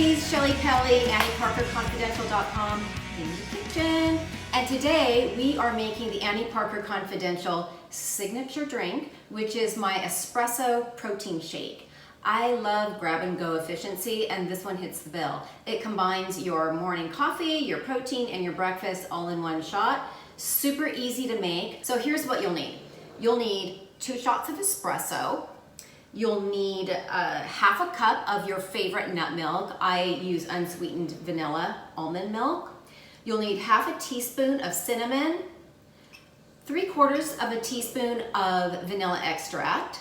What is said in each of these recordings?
ladies, Shelli, Pelly, AnnieParkerConfidential.com in the kitchen. And today we are making the Annie Parker Confidential signature drink, which is my espresso protein shake. I love grab and go efficiency, and this one hits the bill. It combines your morning coffee, your protein, and your breakfast all in one shot. Super easy to make. So here's what you'll need. You'll need 2 shots of espresso. You'll need half a cup of your favorite nut milk. I use unsweetened vanilla almond milk. You'll need half a teaspoon of cinnamon, 3/4 of a teaspoon of vanilla extract,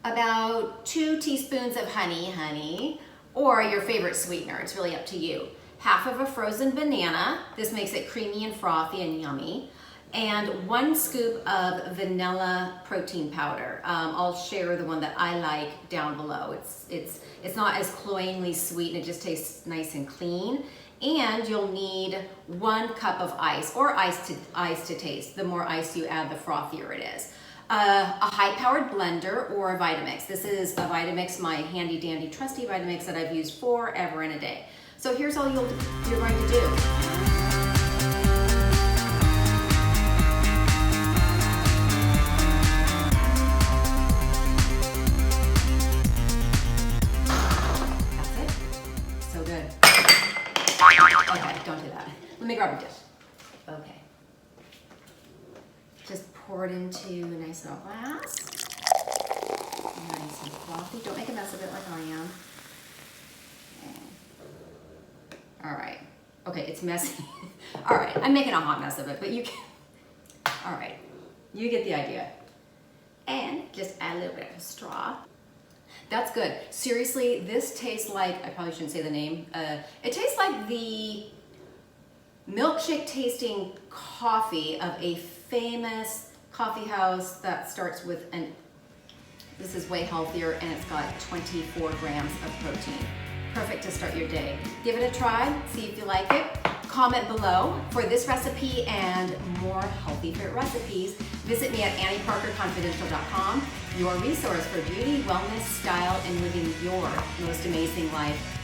about 2 teaspoons of honey, or your favorite sweetener. It's really up to you. Half of a frozen banana. This makes it creamy and frothy and yummy. And 1 scoop of vanilla protein powder. I'll share the one that I like down below. It's not as cloyingly sweet, and it just tastes nice and clean. And you'll need 1 cup of ice, or ice to taste. The more ice you add, the frothier it is. A high-powered blender or a Vitamix. This is a Vitamix, my handy dandy trusty Vitamix that I've used forever and a day. So here's all you're going to do. Okay, don't do that. Let me grab a dish. Okay. Just pour it into a nice little glass. Nice and frothy. Don't make a mess of it like I am. Okay. All right. Okay, it's messy. All right, I'm making a hot mess of it, but you can. All right, you get the idea. And just add a little bit of straw. That's good. Seriously, this tastes like, I probably shouldn't say the name. It tastes like the milkshake tasting coffee of a famous coffee house that starts with this is way healthier, and it's got 24 grams of protein. Perfect to start your day. Give it a try, see if you like it. Comment below. For this recipe and more healthy fit recipes, visit me at AnnieParkerConfidential.com, your resource for beauty, wellness, style, and living your most amazing life.